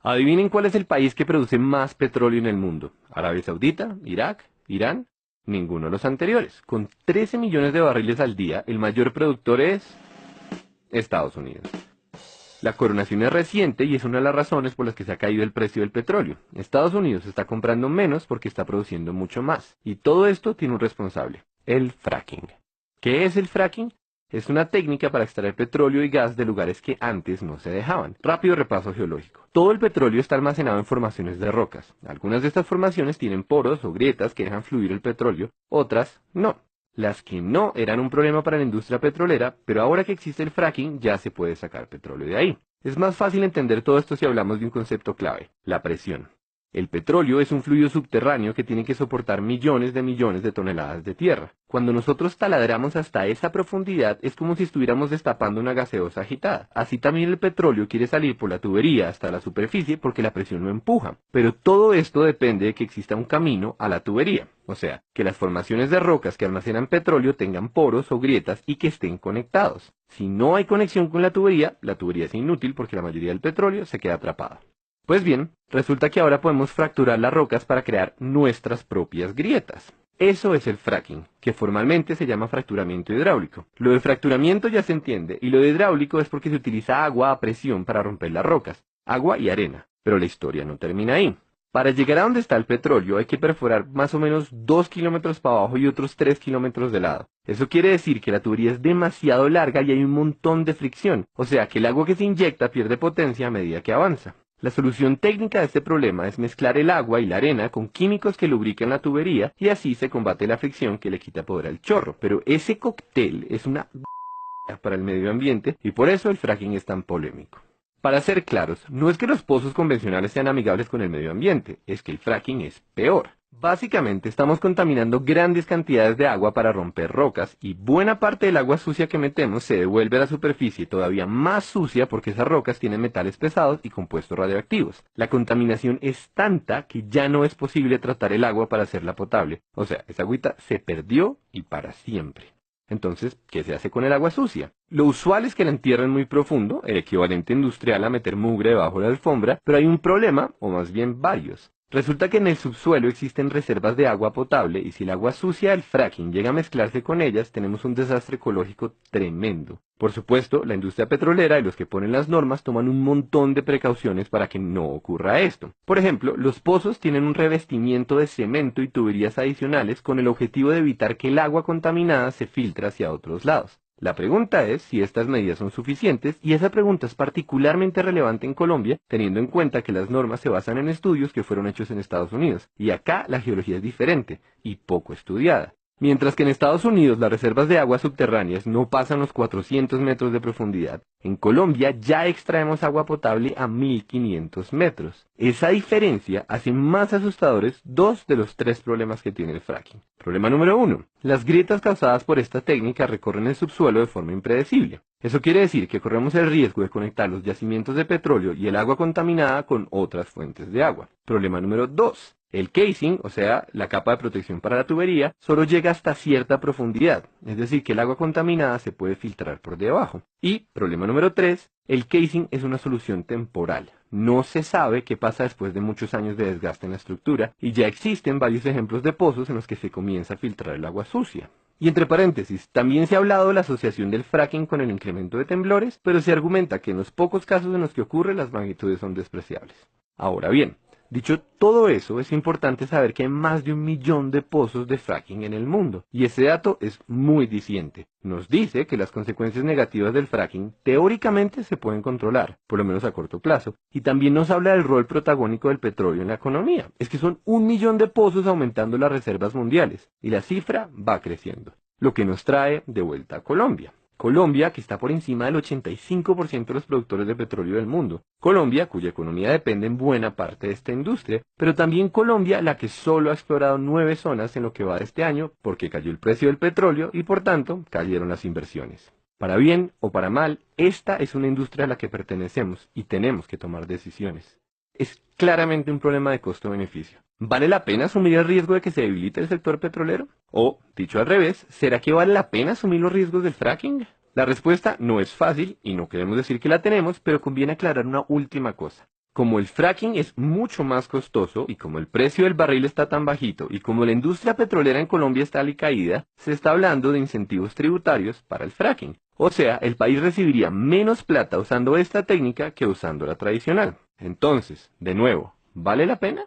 Adivinen cuál es el país que produce más petróleo en el mundo. ¿Arabia Saudita? ¿Irak? ¿Irán? Ninguno de los anteriores. Con 13 millones de barriles al día, el mayor productor es Estados Unidos. La coronación es reciente y es una de las razones por las que se ha caído el precio del petróleo. Estados Unidos está comprando menos porque está produciendo mucho más. Y todo esto tiene un responsable: el fracking. ¿Qué es el fracking? Es una técnica para extraer petróleo y gas de lugares que antes no se dejaban. Rápido repaso geológico. Todo el petróleo está almacenado en formaciones de rocas. Algunas de estas formaciones tienen poros o grietas que dejan fluir el petróleo, otras no. Las que no eran un problema para la industria petrolera, pero ahora que existe el fracking ya se puede sacar petróleo de ahí. Es más fácil entender todo esto si hablamos de un concepto clave: la presión. El petróleo es un fluido subterráneo que tiene que soportar millones de toneladas de tierra. Cuando nosotros taladramos hasta esa profundidad es como si estuviéramos destapando una gaseosa agitada. Así también el petróleo quiere salir por la tubería hasta la superficie porque la presión lo empuja. Pero todo esto depende de que exista un camino a la tubería. O sea, que las formaciones de rocas que almacenan petróleo tengan poros o grietas y que estén conectados. Si no hay conexión con la tubería es inútil porque la mayoría del petróleo se queda atrapada. Pues bien, resulta que ahora podemos fracturar las rocas para crear nuestras propias grietas. Eso es el fracking, que formalmente se llama fracturamiento hidráulico. Lo de fracturamiento ya se entiende, y lo de hidráulico es porque se utiliza agua a presión para romper las rocas, agua y arena. Pero la historia no termina ahí. Para llegar a donde está el petróleo hay que perforar más o menos 2 kilómetros para abajo y otros 3 kilómetros de lado. Eso quiere decir que la tubería es demasiado larga y hay un montón de fricción, o sea que el agua que se inyecta pierde potencia a medida que avanza. La solución técnica de este problema es mezclar el agua y la arena con químicos que lubrican la tubería y así se combate la fricción que le quita poder al chorro. Pero ese cóctel es una para el medio ambiente y por eso el fracking es tan polémico. Para ser claros, no es que los pozos convencionales sean amigables con el medio ambiente, es que el fracking es peor. Básicamente estamos contaminando grandes cantidades de agua para romper rocas y buena parte del agua sucia que metemos se devuelve a la superficie todavía más sucia porque esas rocas tienen metales pesados y compuestos radioactivos. La contaminación es tanta que ya no es posible tratar el agua para hacerla potable. O sea, esa agüita se perdió y para siempre. Entonces, ¿qué se hace con el agua sucia? Lo usual es que la entierren muy profundo, el equivalente industrial a meter mugre debajo de la alfombra, pero hay un problema, o más bien varios. Resulta que en el subsuelo existen reservas de agua potable y si el agua sucia del fracking llega a mezclarse con ellas, tenemos un desastre ecológico tremendo. Por supuesto, la industria petrolera y los que ponen las normas toman un montón de precauciones para que no ocurra esto. Por ejemplo, los pozos tienen un revestimiento de cemento y tuberías adicionales con el objetivo de evitar que el agua contaminada se filtre hacia otros lados. La pregunta es si estas medidas son suficientes y esa pregunta es particularmente relevante en Colombia, teniendo en cuenta que las normas se basan en estudios que fueron hechos en Estados Unidos, y acá la geología es diferente y poco estudiada. Mientras que en Estados Unidos las reservas de aguas subterráneas no pasan los 400 metros de profundidad, en Colombia ya extraemos agua potable a 1500 metros. Esa diferencia hace más asustadores dos de los tres problemas que tiene el fracking. Problema número 1. Las grietas causadas por esta técnica recorren el subsuelo de forma impredecible. Eso quiere decir que corremos el riesgo de conectar los yacimientos de petróleo y el agua contaminada con otras fuentes de agua. Problema número 2. El casing, o sea, la capa de protección para la tubería, solo llega hasta cierta profundidad, es decir, que el agua contaminada se puede filtrar por debajo. Y, problema número 3, el casing es una solución temporal. No se sabe qué pasa después de muchos años de desgaste en la estructura, y ya existen varios ejemplos de pozos en los que se comienza a filtrar el agua sucia. Y entre paréntesis, también se ha hablado de la asociación del fracking con el incremento de temblores, pero se argumenta que en los pocos casos en los que ocurre las magnitudes son despreciables. Ahora bien, dicho todo eso, es importante saber que hay más de 1 millón de pozos de fracking en el mundo, y ese dato es muy diciente. Nos dice que las consecuencias negativas del fracking teóricamente se pueden controlar, por lo menos a corto plazo, y también nos habla del rol protagónico del petróleo en la economía. Es que son 1 millón de pozos aumentando las reservas mundiales, y la cifra va creciendo, lo que nos trae de vuelta a Colombia. Colombia, que está por encima del 85% de los productores de petróleo del mundo. Colombia, cuya economía depende en buena parte de esta industria. Pero también Colombia, la que solo ha explorado 9 zonas en lo que va de este año, porque cayó el precio del petróleo y por tanto cayeron las inversiones. Para bien o para mal, esta es una industria a la que pertenecemos y tenemos que tomar decisiones. Es claramente un problema de costo-beneficio. ¿Vale la pena asumir el riesgo de que se debilite el sector petrolero? O, dicho al revés, ¿será que vale la pena asumir los riesgos del fracking? La respuesta no es fácil y no queremos decir que la tenemos, pero conviene aclarar una última cosa. Como el fracking es mucho más costoso y como el precio del barril está tan bajito y como la industria petrolera en Colombia está alicaída, se está hablando de incentivos tributarios para el fracking. O sea, el país recibiría menos plata usando esta técnica que usando la tradicional. Entonces, de nuevo, ¿vale la pena?